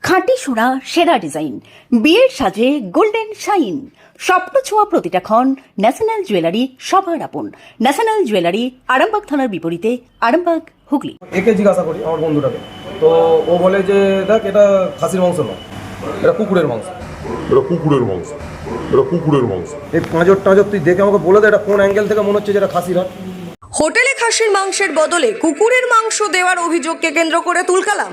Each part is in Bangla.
খাঁটি সোনা সেরা ডিজাইন, বিয়ের সাজে গোল্ডেন শাইন, স্বপ্ন ছোঁয়া প্রতিটা ক্ষণ। ন্যাশনাল জুয়েলারি সবার আপন। ন্যাশনাল জুয়েলারি আরামবাগ থানার বিপরীতে, আরামবাগ, হুগলি। একে জিজ্ঞাসা করি আমার বন্ধুটাকে, তো ও বলে যে দেখ এটা খাসির মাংস নয়, এটা কুকুরের মাংস। এই পাঁজর টাঁজর তুই দেখে আমাকে বলে দে এটা কোন অ্যাঙ্গেল থেকে মনে হচ্ছে যেটা খাসির হয়। হোটেলে খাসির মাংসের বদলে কুকুরের মাংস দেওয়ার অভিযোগকে কেন্দ্র করে তুলকালাম।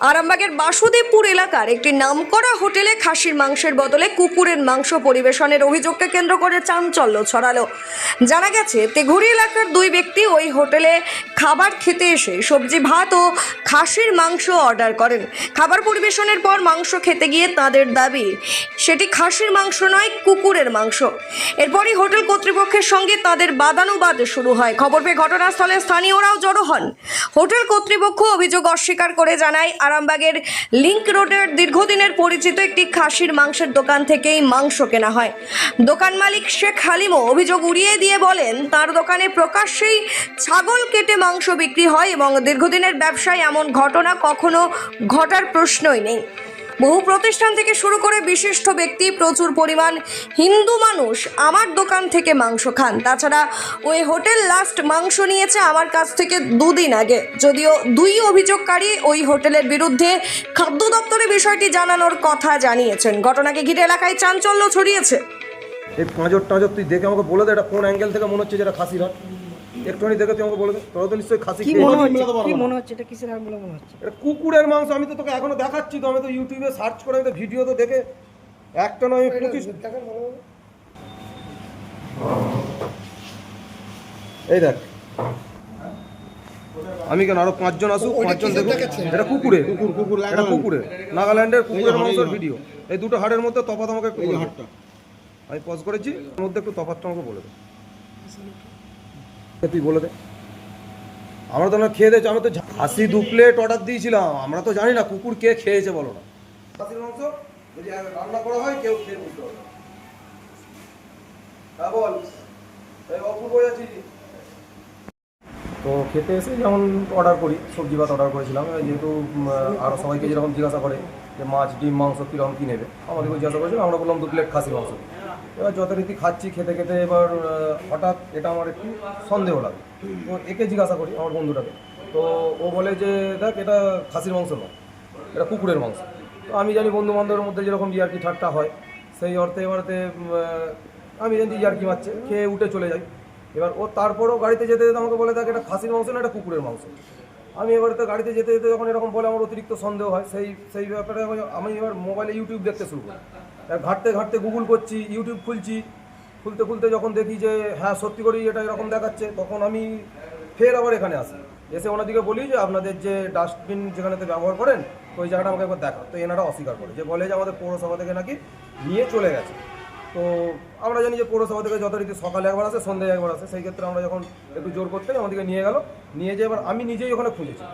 আরামবাগের বাসুদেবপুর এলাকার একটি নামকরা হোটেলে খাসির মাংসের বদলে কুকুরের মাংস পরিবেশনের অভিযোগকে কেন্দ্র করে চাঞ্চল্য ছড়ালো। জানা গেছে, তেঘুরি এলাকার দুই ব্যক্তি ওই হোটেলে খাবার খেতে এসে সবজি ভাত ও খাসির মাংস অর্ডার করেন। খাবার পরিবেশনের পর মাংস খেতে গিয়ে তাদের দাবি সেটি খাসির মাংস নয়, কুকুরের মাংস। এরপরই হোটেল কর্তৃপক্ষের সঙ্গে তাদের বাদানুবাদ শুরু হয়। খবর পেয়ে ঘটনাস্থলে স্থানীয়রাও জড়ো হন। হোটেল কর্তৃপক্ষ অভিযোগ অস্বীকার করে জানায়, আরামবাগের লিংক রোডের দীর্ঘদিনের পরিচিত একটি খাসির মাংসের দোকান থেকেই মাংস কেনা হয়। দোকান মালিক শেখ হালিমও অভিযোগ উড়িয়ে দিয়ে বলেন, তার দোকানে প্রকাশ্যেই ছাগল কেটে মাংস বিক্রি হয় এবং দীর্ঘদিনের ব্যবসায় এমন ঘটনা কখনো ঘটার প্রশ্নই নেই। বহু প্রতিষ্ঠান থেকে শুরু করে বিশিষ্ট ব্যক্তি, প্রচুর পরিমাণ হিন্দু মানুষ আমার দোকান থেকে মাংস খান। তাছাড়া ওই হোটেল লাস্ট মাংস নিয়েছে আমার কাছ থেকে 2 দিন আগে। যদিও দুই অভিযোগকারী ওই হোটেলের বিরুদ্ধে খাদ্য দপ্তরে বিষয়টি জানানোর কথা জানিয়েছেন। ঘটনাকে ঘিরে এলাকায় চাঞ্চল্য ছড়িয়েছে। এই পাঁজর টাঁজর তুই দেখে আমাকে বলে দে এটা কোন অ্যাঙ্গেল থেকে মনে হচ্ছে যেটা খাসির হয়। একটুখানি দেখে তুই আমাকে বলে দে, তোরা তো নিশ্চয়ই খাসি খেয়েছিস। কি মনে হচ্ছে এটা কিসের আঙুল মনে হচ্ছে? এটা কুকুরের মাংস। আমি তো তোকে এখনো দেখাচ্ছি, তো আমি তো ইউটিউবে সার্চ করে আমি তো ভিডিও তো দেখে একটা নয় 25। এই দেখ, আমি কেন আরো 5 জন আসুক, 5 জন দেখুন। এটা কুকুরে, এটা কুকুরে, নাগাল্যান্ডের কুকুরের মাংসের ভিডিও। এই দুটো হাড়ের মধ্যে তফাৎ আমাকে একটু বলে দে। আমি পজ করেছি, এর মধ্যে একটু তফাৎটা আমাকে বলে দে। তুই বলে দে। আমরা তো না খেয়ে দিয়েছি, আমি তো খাসি 2 প্লেট অর্ডার দিয়েছিলাম। আমরা তো জানি না কুকুর কে খেয়েছে, বলো না। খাসির মাংস যদি রান্না করা হয় কেউ খেয়ে বুঝতে পারবে। হ্যাঁ বল, এই অপূর্ব যাচ্ছি। তো খেতে এসে যেমন অর্ডার করি, সবজি ভাত অর্ডার করেছিলাম। যেহেতু আরও সবাইকে যেরকম জিজ্ঞাসা করে যে মাছ ডিম মাংস কীরকম কী নেবে, আমাদেরকে জিজ্ঞাসা করেছিল। আমরা বললাম 2 প্লেট খাসির মাংস। এবার যথারীতি খাচ্ছি, খেতে খেতে এবার হঠাৎ এটা আমার একটু সন্দেহ লাগে। তো একে জিজ্ঞাসা করি আমার বন্ধুটাকে, তো ও বলে যে দেখ এটা খাসির মাংস নয়, এটা কুকুরের মাংস। তো আমি জানি বন্ধু বান্ধবের মধ্যে যেরকম ইয়ার্কি ঠাট্টা হয়, সেই অর্থে এবারেতে আমি জানি ইয়ার্কি মারছে, খেয়ে উঠে চলে যাই। এবার ও তারপরও গাড়িতে যেতে যেতে আমাকে বলে দেখ এটা খাসির মাংস না, এটা কুকুরের মাংস। আমি এবারে তো গাড়িতে যেতে যেতে যখন এরকম বলে আমার অতিরিক্ত সন্দেহ হয়। সেই ব্যাপারে আমি এবার মোবাইলে ইউটিউব দেখতে শুরু করি। ঘাঁটতে ঘাঁটতে গুগল করছি, ইউটিউব খুলতে খুলতে যখন দেখি যে হ্যাঁ সত্যি করেই এটা এরকম দেখাচ্ছে, তখন আমি ফের আবার এখানে আসি। এসে ওনাদিকে বলি যে আপনাদের যে ডাস্টবিন যেখানেতে ব্যবহার করেন, তো ওই জায়গাটা আমাকে একবার দেখা। তো এনারা অস্বীকার করে, যে বলে যে আমাদের পৌরসভা থেকে নাকি নিয়ে চলে গেছে। তো আমরা জানি যে পৌরসভা থেকে যথারীতি সকালে একবার আসে, সন্ধ্যায় একবার আসে। সেই ক্ষেত্রে আমরা যখন একটু জোর করতে আমাদেরকে নিয়ে গেল, নিয়ে যেয়ে এবার আমি নিজেই ওখানে খুঁজেছি,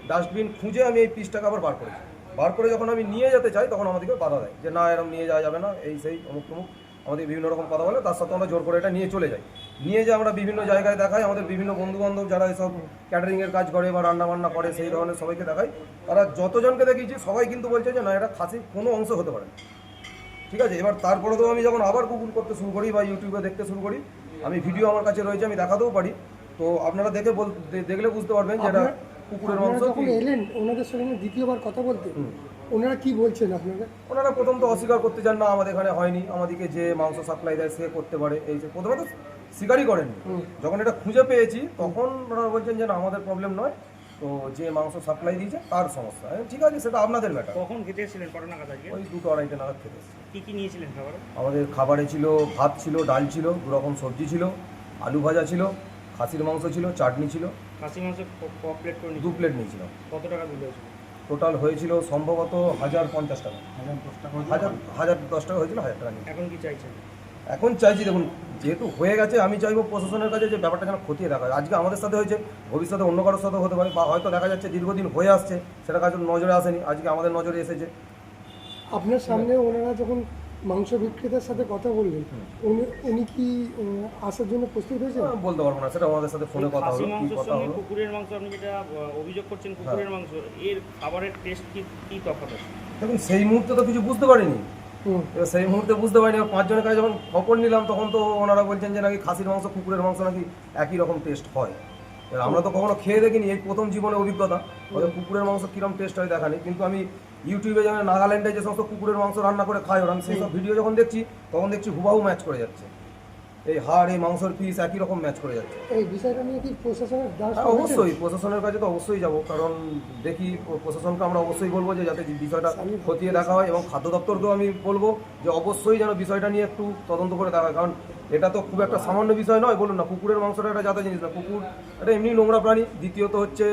ডাস্টবিন খুঁজে আমি এই পিসটাকে আবার বার করেছি। বার করে যখন আমি নিয়ে যেতে চাই, তখন আমাদেরকে বাধা দেয় যে না এরকম নিয়ে যাওয়া যাবে না, এই সেই অমুক তমুক আমাদের বিভিন্ন রকম কথা বলে। তার সাথে আমরা জোর করে এটা নিয়ে চলে যাই। নিয়ে যে আমরা বিভিন্ন জায়গায় দেখাই, আমাদের বিভিন্ন বন্ধুবান্ধব যারা এসব ক্যাটারিংয়ের কাজ করে বা রান্নাবান্না করে, সেই ধরনের সবাইকে দেখাই। তারা যতজনকে দেখিয়েছি সবাই কিন্তু বলছে যে না এটা খাসির কোনো অংশ হতে পারে না। ঠিক আছে, এবার তারপরে তো আমি যখন আবার গুগল করতে শুরু করি বা ইউটিউবে দেখতে শুরু করি, আমি ভিডিও আমার কাছে রয়েছে, আমি দেখাতেও পারি। তো আপনারা দেখলে বুঝতে পারবেন যে এটা কুকুরের মাংস। যখন এলেন ওনাদের সঙ্গে দ্বিতীয়বার কথা বলতে, ওনারা কি বলছেন আপনাদের? ওনারা প্রথম তো অস্বীকার করতে চান না, আমাদের এখানে হয়নি, আমাদেরকে যে মাংস সাপ্লাই দেয় সে করতে পারে। এই যে প্রথমে তো স্বীকারই করেননি। যখন এটা খুঁজে পেয়েছি তখন ওনারা বলছেন যে না আমাদের প্রবলেম নয়, তো যে মাংস সাপ্লাই দিয়েছে তার সমস্যা। ঠিক আছে, সেটা আপনাদের ব্যাপার। কখন খেতে এসেছিলেন? কটা নাগাদ আজকে? ওই 2-2:30 নাগাদ খেতে এসেছি। কি কি নিয়েছিলেন খাবার? আমাদের খাবারে ছিল ভাত ছিল, ডাল ছিল, 2 রকম সবজি ছিল, আলু ভাজা ছিল, খাসির মাংস ছিল, চাটনি ছিল। খাসি মাংস ক প্লেট করে 2 প্লেট নিয়েছিলাম। কত টাকা দিতে হয়েছিল? টোটাল হয়েছিল সম্ভবত 1050 টাকা। 1010 টাকা হয়েছিল, 1000 টাকা নিয়ে। এখন কি চাইছেন? এখন চাইছি, দেখুন যেহেতু হয়ে গেছে, আমি চাইবো প্রশাসনের কাছে যে ব্যাপারটা যেন খতিয়ে দেখা হয়। আজকে আমাদের সাথে হয়েছে, ভবিষ্যতে অন্য কারোর সাথে হতে পারে, বা হয়তো দেখা যাচ্ছে দীর্ঘদিন হয়ে আসছে, সেটা কাজে নজরে আসেনি, আজকে আমাদের নজরে এসেছে। আপনার সামনে ওনারা যখন মাংস বিক্রেতার সাথে কথা বললেন, উনি কি আসার জন্য প্রস্তুত হয়েছেন? বলতে পারবো না, সেটা আমাদের সাথে ফোনে কথা খাসি হলো, কি মাংসের কথা সঙ্গে হলো। কুকুরের মাংস আপনি যেটা অভিযোগ করছেন কুকুরের মাংস এর খাবারের টেস্ট কি তফাৎ আছে? দেখুন সেই মুহূর্তে তো কিছু বুঝতে পারিনি, হুম। এবার সেই মুহূর্তে বুঝতে পারিনি। এবার 5 জনের কাছে যখন খবর নিলাম তখন তো ওনারা বলছেন যে নাকি খাসির মাংস কুকুরের মাংস নাকি একই রকম টেস্ট হয়। এবার আমরা তো কখনো খেয়ে দেখিনি, এই প্রথম জীবনে অভিজ্ঞতা। ওদের কুকুরের মাংস কীরকম টেস্ট হয় দেখানি, কিন্তু আমি ইউটিউবে যেমন নাগাল্যান্ডে যে সমস্ত কুকুরের মাংস রান্না করে খায় ওরা, আমি সেই সব ভিডিও যখন দেখছি তখন দেখছি হুবাহু ম্যাচ করে যাচ্ছে, এই হাড় এই মাংসের পিস একই রকম ম্যাচ করে যাচ্ছে। এই বিষয়টা নিয়ে কি প্রশাসনের দ্বারস্থ হ্যাঁ, হয়েছেন? অবশ্যই প্রশাসনের কাছে তো অবশ্যই যাব, কারণ দেখি প্রশাসনকে আমরা অবশ্যই বলবো যে যাতে বিষয়টা খতিয়ে দেখা হয়, এবং খাদ্য দপ্তরকেও আমি বলবো যে অবশ্যই যেন বিষয়টা নিয়ে একটু তদন্ত করে দেখা হয়, কারণ এটা তো খুব একটা সামান্য বিষয় নয়। বলুন না, কুকুরের মাংসটা একটা জাতা জিনিস না, কুকুর এটা এমনি নোংরা প্রাণী। দ্বিতীয়ত হচ্ছে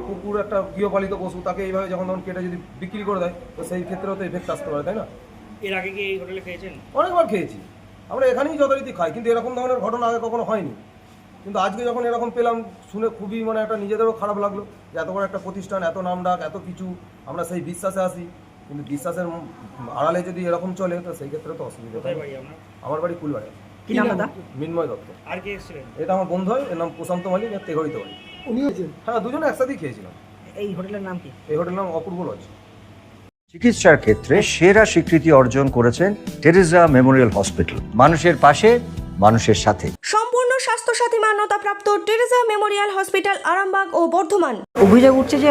কুকুর একটা গৃহপালিত পশু, তাকে এইভাবে যখন তখন কেটে যদি বিক্রি করে দেয় তো সেই ক্ষেত্রেও তো এফেক্ট আসতে পারে, তাই না? এর আগে কি এই হোটেলে খেয়েছেন? অনেকবার খেয়েছি, আমরা এখানেই যথারীতি খাই, কিন্তু এরকম ধরনের ঘটনা আগে কখনো হয়নি। কিন্তু আজকে যখন এরকম পেলাম শুনে খুবই মানে একটা নিজেদেরও খারাপ লাগলো যে এত বড় একটা প্রতিষ্ঠান, এত নামডাক, এত কিছু, আমরা সেই বিশ্বাসে আসি, কিন্তু বিশ্বাসের আড়ালে যদি এরকম চলে তো সেই ক্ষেত্রে তো অসুবিধা। কোথায় বাড়ি আপনার? আমার বাড়ি কুলবাড়ি। কি নাম দাদা? মিন্ময় দত্ত। আর কে এসেছিলেন? এটা আমার বন্ধু হয়, এর নাম প্রশান্ত মালিক, এর তেঘড়িতে বাড়ি। উনি হয়েছেন? হ্যাঁ, দুজনে একসাথেই খেয়েছিলাম। এই হোটেলের নাম কি? এই হোটেলের নাম অপূর্ব লজ। চিকিৎসার ক্ষেত্রে সেরা স্বীকৃতি অর্জন করেছেন টেরেজা মেমোরিয়াল হসপিটাল। মানুষের পাশে, মানুষের সাথে। সম্পূর্ণ স্বাস্থ্যসাথী মান্যতাপ্রাপ্ত টেরেজা মেমোরিয়াল হসপিটাল আরামবাগ ও বর্ধমান। অভিযোগ উঠছে যে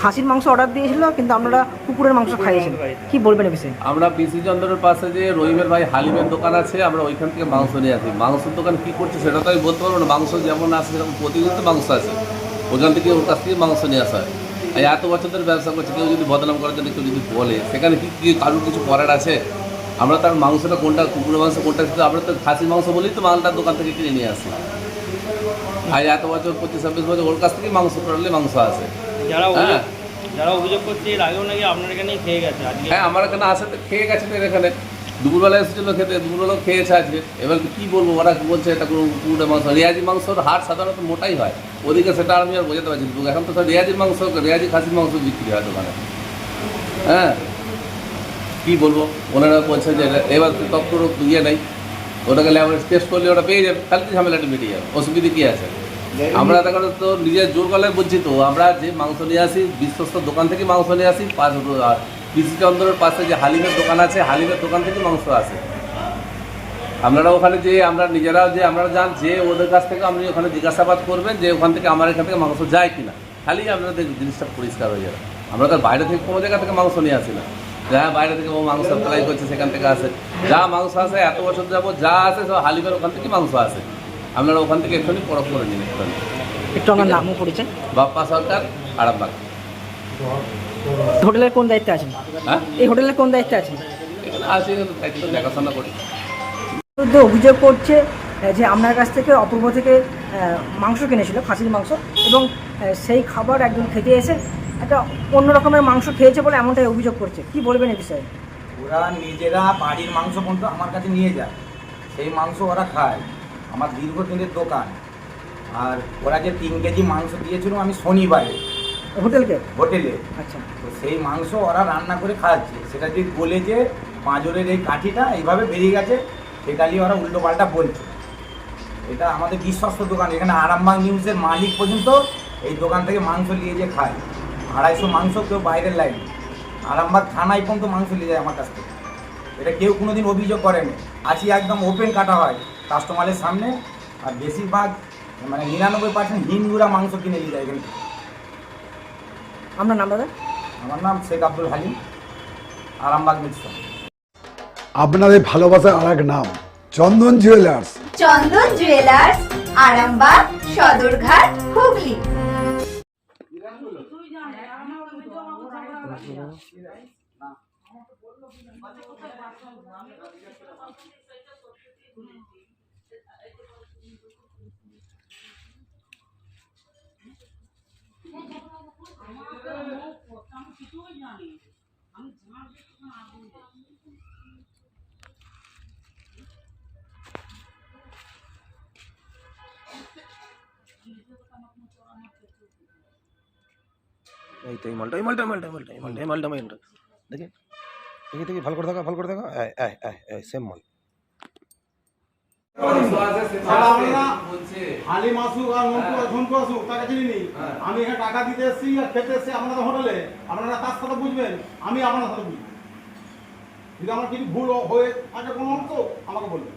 খাসির মাংস অর্ডার দিয়েছিল কিন্তু আপনারা কুকুরের মাংস খাইয়েছেন, কি বলবেন এ বিষয়ে? আমরা পিসি চন্দ্রের পাশে যে রহিমের ভাই হালিমের দোকান আছে, আমরা ওইখান থেকে মাংস নিয়ে আসি। মাংসের দোকান কী করছে সেটা তো আমি বলতে পারবো না। মাংস যেমন আছে সেরকম প্রতিদিন তো মাংস আছে, ওইখান থেকে ওর কাছ থেকে মাংস নিয়ে আসা হয়। আর এত বছর ধরে ব্যবসা করছে, কেউ যদি বদনাম করার জন্য কেউ যদি বলে সেখানে কি কারোর কিছু করার আছে? আমরা তার মাংসটা কোনটা, কুকুরের মাংস কোনটা, আমরা তো খাসির মাংস বলেই তো মালটার দোকান থেকে কিনে নিয়ে আসি। আর এত বছর 25-26 বছর ওর কাছ থেকেই মাংস করলে মাংস আছে। যারা অভিযোগ করছে এর আগেও নাকি আপনার এখানেই খেয়ে গেছে আজকে। হ্যাঁ, আমার এখানে আসে তো খেয়ে গেছে, তো এখানে দুপুরবেলা এসেছিল খেতে, দুপুরবেলাও খেয়েছে আজকে। এবার কি বলবো, ওরা বলছে এটা কোনো কুকুরের মাংস। রেয়াজি মাংসর হাড় সাধারণত মোটাই হয়, ওদিকে সেটা আমি আর বোঝাতে পারছি না। এখন তো সব রেয়াজির মাংস, রেয়াজি খাসির মাংস বিক্রি হয় দোকানে। হ্যাঁ, কী বলবো, ওনারা বলছে যে এবার ডক্টরও ইয়ে নেই, ওটাকে ল্যাবরেটরি টেস্ট করলে ওটা পেয়ে যাবে, খালি ঝামেলাটা মিটিয়ে যাবে, অসুবিধা কী আছে? আমরা তখন তো নিজের জোর গলায় বলছি তো, আমরা যে মাংস নিয়ে আসি বিশ্বস্ত দোকান থেকে মাংস নিয়ে আসি। পিসি চন্দ্রের পাশে যে হালিমের দোকান আছে, হালিমের দোকান থেকে মাংস আসে। আপনারা ওখানে যে আমরা নিজেরাও যে আমরা যান, যে ওদের কাছ থেকে আপনি ওখানে জিজ্ঞাসাবাদ করবেন যে ওখান থেকে আমার এখান থেকে মাংস যায় কিনা, খালি আপনাদের জিনিসটা পরিষ্কার হয়ে যাবে। আমরা তো বাইরে থেকে কোনো জায়গা থেকে মাংস নিয়ে আসি না, যা বাইরে থেকে ও মাংস সাপ্লাই করছে সেখান থেকে আসে। যা মাংস আসে এত বছর যাবো যা আসে সব হালিমের ওখান থেকে মাংস আসে। আপনারা ওখান থেকে এক্ষুনি পরখ করে নিন। একটু আমার নামও পড়েছে। বাপ্পা সরকার, আরামবাগ। হোটেলের কোন দায়িত্বে আছেন? হ্যাঁ, এই হোটেলের কোন দায়িত্বে আছেন? এখানে আসি দায়িত্ব দেখাশোনা করি। বিরুদ্ধে অভিযোগ করছে যে আপনার কাছ থেকে অপূর্ব থেকে মাংস কিনেছিল, খাসির মাংস, এবং সেই খাবার একজন খেতে এসে একটা অন্য রকমের মাংস খেয়েছে বলে এমনটাই অভিযোগ করছে, কি বলবেন এই বিষয়ে? ওরা নিজেরা বাড়ির মাংস পর্যন্ত আমার কাছে নিয়ে যায়, সেই মাংস ওরা খায়। আমার দীর্ঘদিনের দোকান। আর ওরা যে 3 কেজি মাংস দিয়েছিল আমি শনিবারে হোটেলকে? হোটেলে, আচ্ছা। তো সেই মাংস ওরা রান্না করে খাওয়াচ্ছে। সেটা যে গলেছে, পাঁজরের এই কাঠিটা এইভাবে বেরিয়ে গেছে, সেটা নিয়ে ওরা উল্টোপাল্টা বলছে। এটা আমাদের বিশ্বস্ত দোকান, এখানে আরামবাগ নিউজের মালিক পর্যন্ত এই দোকান থেকে মাংস নিয়ে যে খায়। 250 মাংস কেউ বাইরের লাইন, আরামবাগ থানায় পর্যন্ত মাংস নিয়ে যায় আমার কাছ থেকে। এটা কেউ কোনোদিন অভিযোগ করেনি। আজকে একদম ওপেন কাটা হয় কাস্টমারের সামনে। আর বেশিরভাগ মানে 99% হিন্দুরা মাংস কিনে নিয়ে যায় এখানে। আপনার নাম দাদা? আমার নাম শেখ আব্দুল হালিম, আরামবাগ মিত্র। আপনাদের ভালোবাসার আর এক নাম চন্দন জুয়েলার্স। চন্দন জুয়েলার্স, আরামবাগ, সদরঘাট, হুগলি। এই তো এই মালটা দেখে দেখি ভালো করে দেখো সেম মাল। আলি মাসুক আর ঝন্টু আসুক তাকে চিনি আমি এখানে টাকা দিতে এসেছি আর খেতে এসেছি আপনাদের হোটেলে, আপনারা তার সাথে বুঝবেন, আমি আপনার সাথে বুঝবো। যদি আমার কিছু ভুল হয়ে থাকে কোনো অংশ আমাকে বলবেন।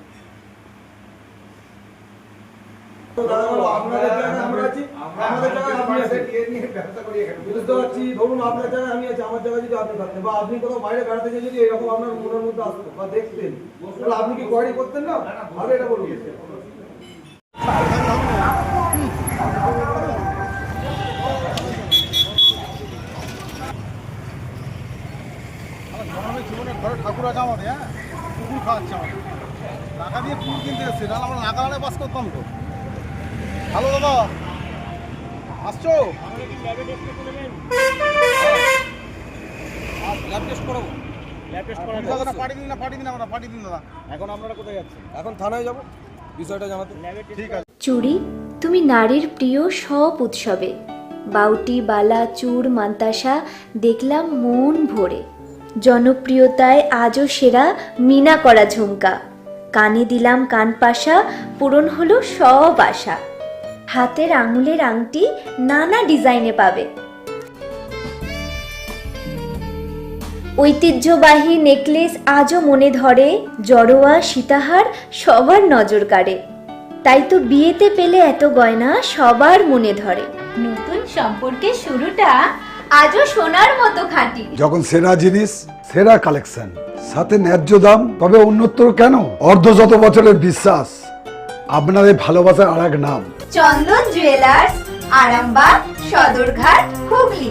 বুঝতে পারছি, ধরুন আপনার জায়গায় আমি আছি, আমার জায়গায় যদি আপনি থাকতেন বা আপনি কোথাও বাইরে বেড়াতে গিয়ে যদি এরকম আপনার মনের মধ্যে আসতো বা দেখতেন, তাহলে আপনি কি কোয়ারি করতেন না? আগে এটা বলুন। জীবনে ঘরে ঠাকুর আছে আমাদের, হ্যাঁ কুকুর খাওয়াচ্ছে আমাদের, টাকা দিয়ে কুকুর কিনতে এসছে, নাহলে আমরা নাগালে বাস করতাম তো। হ্যালো দাদা, আসছো? ল্যাব টেস্ট করাবো। ল্যাব টেস্ট করার দাদা পাঠিয়ে দিন আমরা পাঠিয়ে দিন দাদা। এখন আপনারা কোথায় যাচ্ছেন? এখন থানায় যাব বিষয়টা জানাতে। ঠিক আছে। চুড়ি তুমি নারীর প্রিয় সব উৎসবে, বাউটি বালা চূড় মান্তাসা দেখলাম মন ভরে, জনপ্রিয়তায় আজও সেরা মিনা করা ঝুমকা, কানে দিলাম কানপাশা পূরণ হলো সব আশা, হাতের আঙুলের আংটি নানা ডিজাইনে পাবে, ঐতিহ্যবাহী নেকলেস আজও মনে ধরে, জড়োয়া সীতাহার সবার নজর কাড়ে, তাই তো বিয়েতে পেলে এত গয়না সবার মনে ধরে, নতুন সম্পর্কের শুরুটা আজও সোনার মতো খাঁটি। যখন সেরা জিনিস, সেরা কালেকশন, সাথে ন্যায্য দাম, তবে উন্নতর কেন? অর্ধশত বছরের বিশ্বাস, আপনাদের ভালোবাসার আর এক নাম চন্দন জুয়েলার্স, আরামবাগ, সদরঘাট, হুগলি।